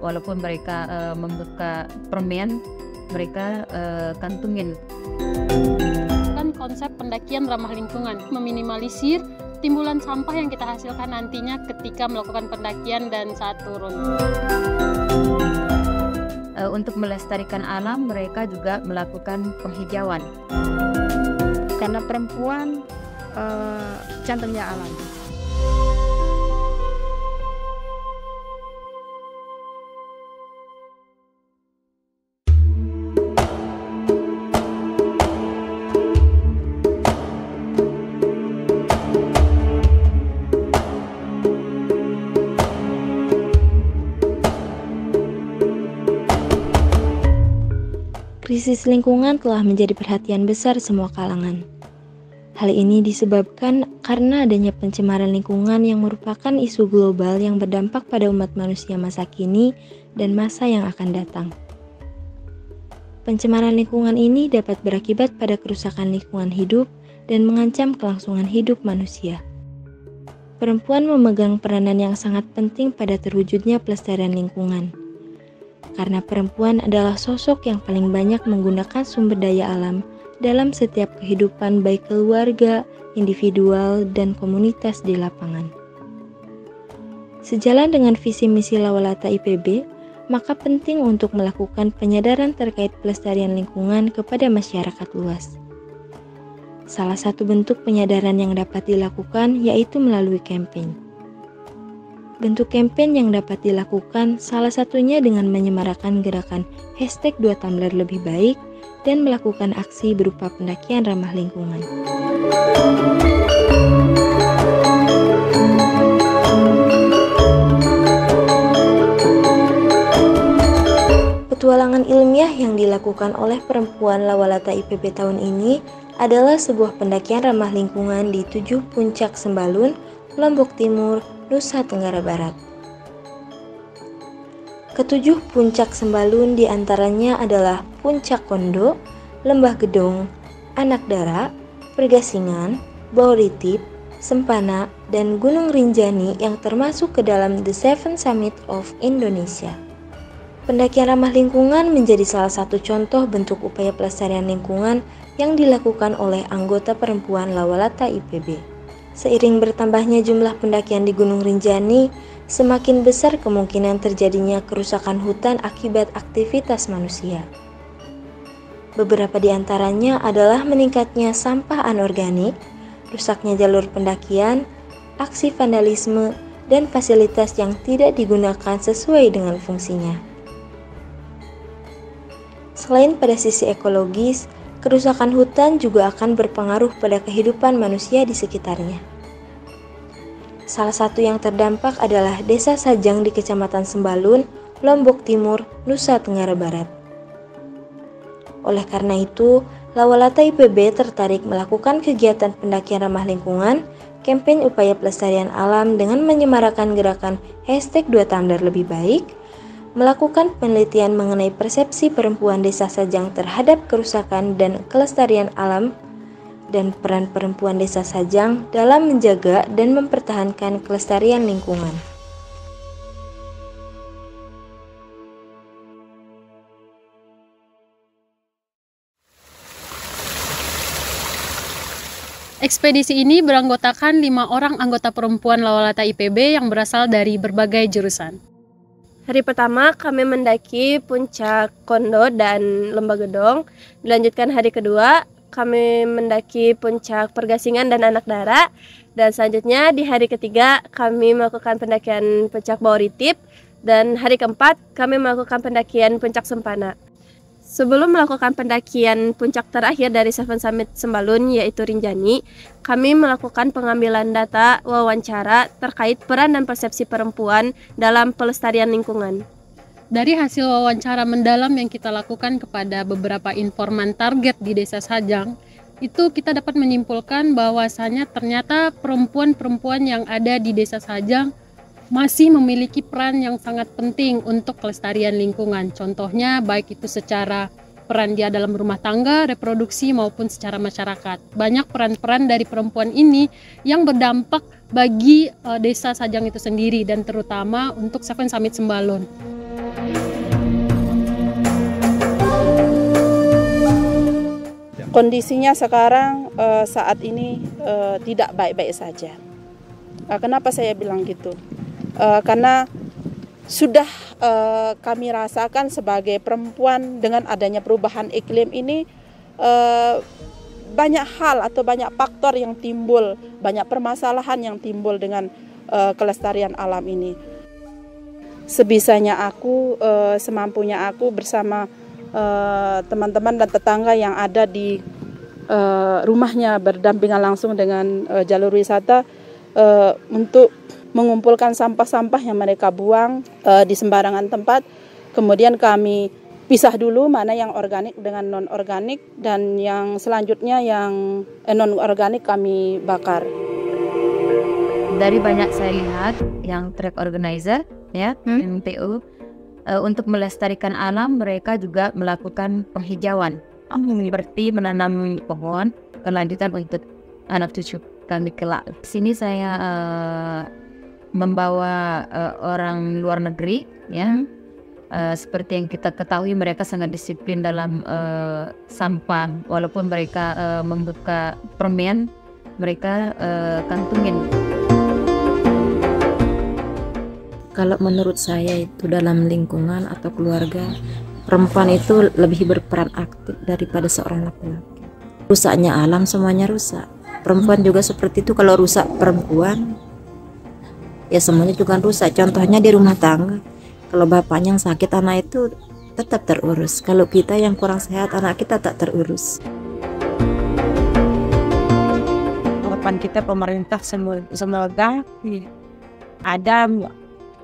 walaupun mereka membuka permen, mereka kantungin. Kan konsep pendakian ramah lingkungan, meminimalisir timbulan sampah yang kita hasilkan nantinya ketika melakukan pendakian dan saat turun. Untuk melestarikan alam, mereka juga melakukan penghijauan. Karena perempuan jantungnya alam. Krisis lingkungan telah menjadi perhatian besar semua kalangan. Hal ini disebabkan karena adanya pencemaran lingkungan yang merupakan isu global yang berdampak pada umat manusia masa kini dan masa yang akan datang. Pencemaran lingkungan ini dapat berakibat pada kerusakan lingkungan hidup dan mengancam kelangsungan hidup manusia. Perempuan memegang peranan yang sangat penting pada terwujudnya pelestarian lingkungan. Karena perempuan adalah sosok yang paling banyak menggunakan sumber daya alam dalam setiap kehidupan baik keluarga, individual, dan komunitas di lapangan. Sejalan dengan visi misi Lawalata IPB, maka penting untuk melakukan penyadaran terkait pelestarian lingkungan kepada masyarakat luas. Salah satu bentuk penyadaran yang dapat dilakukan yaitu melalui campaign. Bentuk campaign yang dapat dilakukan salah satunya dengan menyemarakan gerakan #2 tumbler lebih baik dan melakukan aksi berupa pendakian ramah lingkungan. Petualangan ilmiah yang dilakukan oleh perempuan Lawalata IPB tahun ini adalah sebuah pendakian ramah lingkungan di 7 puncak Sembalun, Lombok Timur, Nusa Tenggara Barat. Ketujuh puncak Sembalun diantaranya adalah Puncak Kondo, Lembah Gedong, Anak Dara, Pergasingan, Bauritip, Sempana, dan Gunung Rinjani yang termasuk ke dalam The Seven Summit of Indonesia. Pendakian ramah lingkungan menjadi salah satu contoh bentuk upaya pelestarian lingkungan yang dilakukan oleh anggota perempuan Lawalata IPB. Seiring bertambahnya jumlah pendakian di Gunung Rinjani, semakin besar kemungkinan terjadinya kerusakan hutan akibat aktivitas manusia. Beberapa di antaranya adalah meningkatnya sampah anorganik, rusaknya jalur pendakian, aksi vandalisme, dan fasilitas yang tidak digunakan sesuai dengan fungsinya. Selain pada sisi ekologis, kerusakan hutan juga akan berpengaruh pada kehidupan manusia di sekitarnya. Salah satu yang terdampak adalah Desa Sajang di Kecamatan Sembalun, Lombok Timur, Nusa Tenggara Barat. Oleh karena itu, Lawalata IPB tertarik melakukan kegiatan pendakian ramah lingkungan, kampanye upaya pelestarian alam dengan menyemarakan gerakan #2 tumbler lebih baik, melakukan penelitian mengenai persepsi perempuan Desa Sajang terhadap kerusakan dan kelestarian alam, dan peran perempuan Desa Sajang dalam menjaga dan mempertahankan kelestarian lingkungan. Ekspedisi ini beranggotakan 5 orang anggota perempuan Lawalata IPB yang berasal dari berbagai jurusan. Hari pertama kami mendaki Puncak Kondo dan Lembah Gedong. Dilanjutkan hari kedua kami mendaki Puncak Pergasingan dan Anak Dara. Dan selanjutnya di hari ketiga kami melakukan pendakian Puncak Bauritip. Dan hari keempat kami melakukan pendakian Puncak Sempana. Sebelum melakukan pendakian puncak terakhir dari Seven Summit Sembalun yaitu Rinjani, kami melakukan pengambilan data wawancara terkait peran dan persepsi perempuan dalam pelestarian lingkungan. Dari hasil wawancara mendalam yang kita lakukan kepada beberapa informan target di Desa Sajang, itu kita dapat menyimpulkan bahwasanya ternyata perempuan-perempuan yang ada di Desa Sajang masih memiliki peran yang sangat penting untuk kelestarian lingkungan. Contohnya baik itu secara peran dia dalam rumah tangga, reproduksi maupun secara masyarakat. Banyak peran-peran dari perempuan ini yang berdampak bagi Desa Sajang itu sendiri dan terutama untuk Seven Summit Sembalun. Kondisinya sekarang saat ini tidak baik-baik saja. Kenapa saya bilang gitu? Karena sudah kami rasakan sebagai perempuan dengan adanya perubahan iklim ini, banyak hal atau banyak faktor yang timbul, banyak permasalahan yang timbul dengan kelestarian alam ini. Sebisanya aku, semampunya aku bersama teman-teman dan tetangga yang ada di rumahnya berdampingan langsung dengan jalur wisata untuk mengumpulkan sampah-sampah yang mereka buang di sembarangan tempat. Kemudian kami pisah dulu mana yang organik dengan non-organik, dan yang selanjutnya yang non-organik kami bakar. Dari banyak saya lihat yang track organizer ya, MPO, untuk melestarikan alam mereka juga melakukan penghijauan seperti menanam pohon kelanjutan untuk anak cucu kami kelak. Sini saya membawa orang luar negeri ya. Seperti yang kita ketahui mereka sangat disiplin dalam sampah, walaupun mereka membuka permen mereka kantungin. Kalau menurut saya itu dalam lingkungan atau keluarga, perempuan itu lebih berperan aktif daripada seorang laki-laki. Rusaknya alam semuanya rusak. Perempuan juga seperti itu, kalau rusak perempuan ya semuanya juga rusak. Contohnya di rumah tangga, kalau bapaknya yang sakit anak itu tetap terurus. Kalau kita yang kurang sehat anak kita tak terurus. Harapan kita pemerintah semoga ada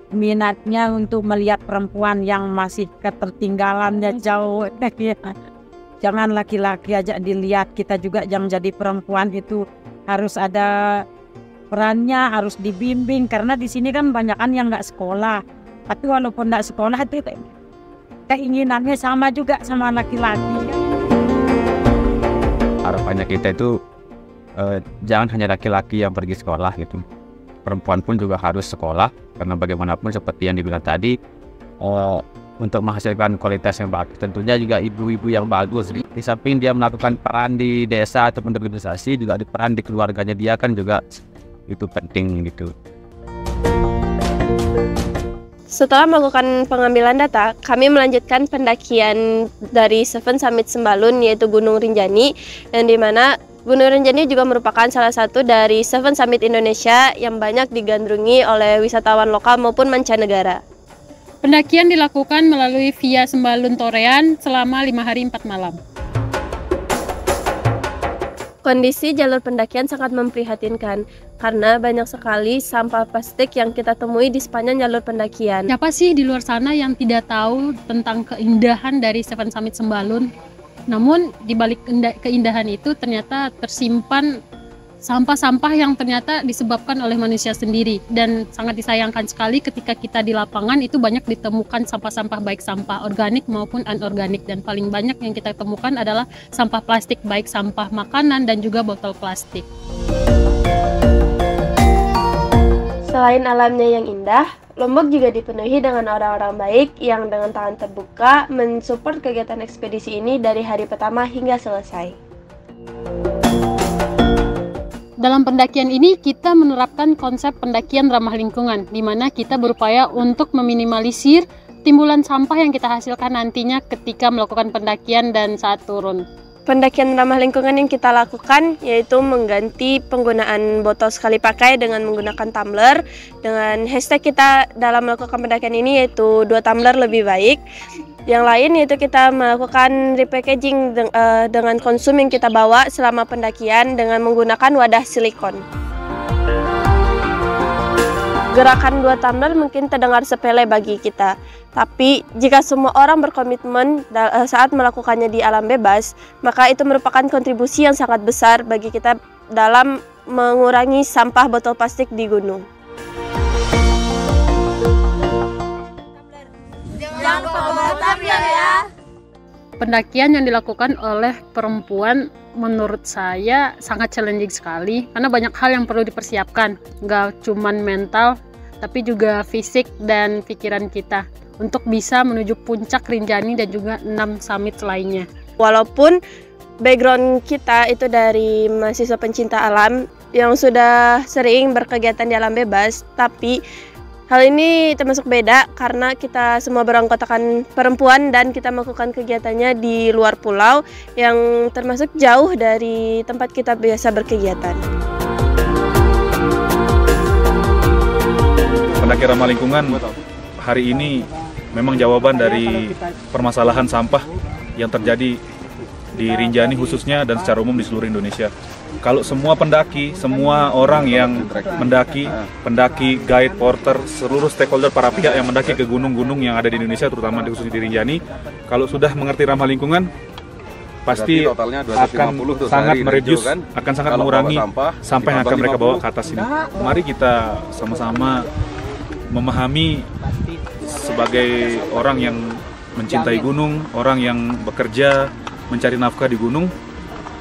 minatnya untuk melihat perempuan yang masih ketertinggalannya jauh. Jangan laki-laki aja dilihat, kita juga yang jadi perempuan itu harus ada perannya, harus dibimbing, karena di sini kan banyakan yang nggak sekolah. Tapi walaupun nggak sekolah itu keinginannya sama juga sama laki-laki. Harapannya kita itu jangan hanya laki-laki yang pergi sekolah gitu. Perempuan pun juga harus sekolah, karena bagaimanapun seperti yang dibilang tadi, untuk menghasilkan kualitas yang bagus tentunya juga ibu-ibu yang bagus. Di samping dia melakukan peran di desa ataupun di organisasi, juga di peran di keluarganya dia kan juga itu penting gitu. Setelah melakukan pengambilan data, kami melanjutkan pendakian dari Seven Summit Sembalun, yaitu Gunung Rinjani, yang dimana Gunung Rinjani juga merupakan salah satu dari Seven Summit Indonesia yang banyak digandrungi oleh wisatawan lokal maupun mancanegara. Pendakian dilakukan melalui Via Sembalun Torean selama 5 hari 4 malam. Kondisi jalur pendakian sangat memprihatinkan karena banyak sekali sampah plastik yang kita temui di sepanjang jalur pendakian. Siapa sih di luar sana yang tidak tahu tentang keindahan dari Seven Summit Sembalun? Namun di balik keindahan itu ternyata tersimpan sampah-sampah yang ternyata disebabkan oleh manusia sendiri, dan sangat disayangkan sekali ketika kita di lapangan itu banyak ditemukan sampah-sampah, baik sampah organik maupun anorganik, dan paling banyak yang kita temukan adalah sampah plastik, baik sampah makanan dan juga botol plastik. Selain alamnya yang indah, Lombok juga dipenuhi dengan orang-orang baik yang dengan tangan terbuka mensupport kegiatan ekspedisi ini dari hari pertama hingga selesai. Dalam pendakian ini kita menerapkan konsep pendakian ramah lingkungan, di mana kita berupaya untuk meminimalisir timbulan sampah yang kita hasilkan nantinya ketika melakukan pendakian dan saat turun. Pendakian ramah lingkungan yang kita lakukan yaitu mengganti penggunaan botol sekali pakai dengan menggunakan tumbler, dengan hashtag kita dalam melakukan pendakian ini yaitu 2 tumbler lebih baik. Yang lain yaitu kita melakukan repackaging dengan konsum yang kita bawa selama pendakian dengan menggunakan wadah silikon. Gerakan 2 tumbler mungkin terdengar sepele bagi kita, tapi jika semua orang berkomitmen saat melakukannya di alam bebas, maka itu merupakan kontribusi yang sangat besar bagi kita dalam mengurangi sampah botol plastik di gunung. Jangan lupa bawa tumbler ya. Pendakian yang dilakukan oleh perempuan menurut saya sangat challenging sekali, karena banyak hal yang perlu dipersiapkan, nggak cuman mental tapi juga fisik dan pikiran kita untuk bisa menuju puncak Rinjani dan juga 6 summit lainnya. Walaupun background kita itu dari mahasiswa pencinta alam yang sudah sering berkegiatan di alam bebas, tapi hal ini termasuk beda karena kita semua beranggotakan perempuan dan kita melakukan kegiatannya di luar pulau yang termasuk jauh dari tempat kita biasa berkegiatan. Pendaki ramah lingkungan hari ini memang jawaban dari permasalahan sampah yang terjadi di Rinjani khususnya dan secara umum di seluruh Indonesia. Kalau semua pendaki, semua orang yang mendaki, pendaki, guide, porter, seluruh stakeholder para pihak yang mendaki ke gunung-gunung yang ada di Indonesia, terutama khususnya di Rinjani, kalau sudah mengerti ramah lingkungan, pasti akan sangat mereduce, akan sangat mengurangi sampah yang akan mereka bawa ke atas ini. Mari kita sama-sama memahami sebagai orang yang mencintai gunung, orang yang bekerja, mencari nafkah di gunung,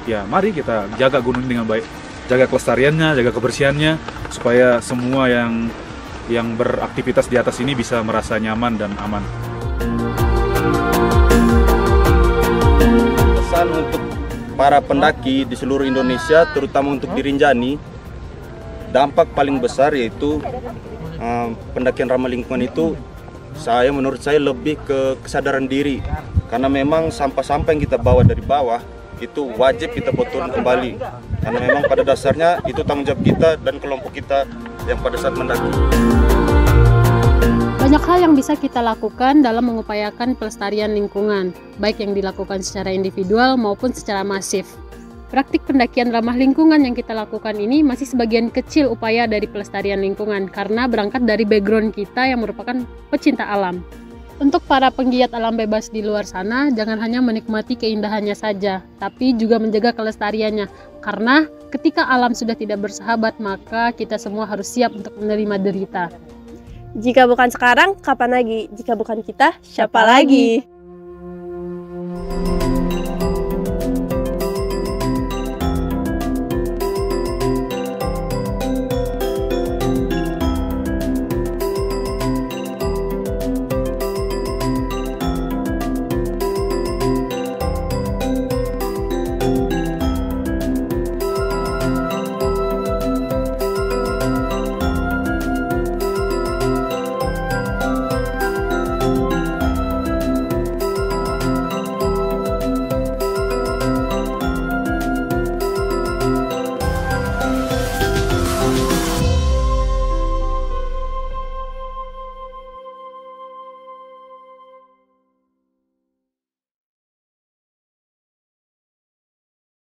ya mari kita jaga gunung dengan baik, jaga kelestariannya, jaga kebersihannya, supaya semua yang beraktivitas di atas ini bisa merasa nyaman dan aman. Pesan untuk para pendaki di seluruh Indonesia, terutama untuk di Rinjani, dampak paling besar yaitu pendakian ramah lingkungan itu menurut saya lebih ke kesadaran diri, karena memang sampah-sampah yang kita bawa dari bawah itu wajib kita turun kembali, karena memang pada dasarnya itu tanggung jawab kita dan kelompok kita yang pada saat mendaki. Banyak hal yang bisa kita lakukan dalam mengupayakan pelestarian lingkungan, baik yang dilakukan secara individual maupun secara masif. Praktik pendakian ramah lingkungan yang kita lakukan ini masih sebagian kecil upaya dari pelestarian lingkungan karena berangkat dari background kita yang merupakan pecinta alam. Untuk para penggiat alam bebas di luar sana, jangan hanya menikmati keindahannya saja, tapi juga menjaga kelestariannya. Karena ketika alam sudah tidak bersahabat, maka kita semua harus siap untuk menerima derita. Jika bukan sekarang, kapan lagi? Jika bukan kita, siapa lagi?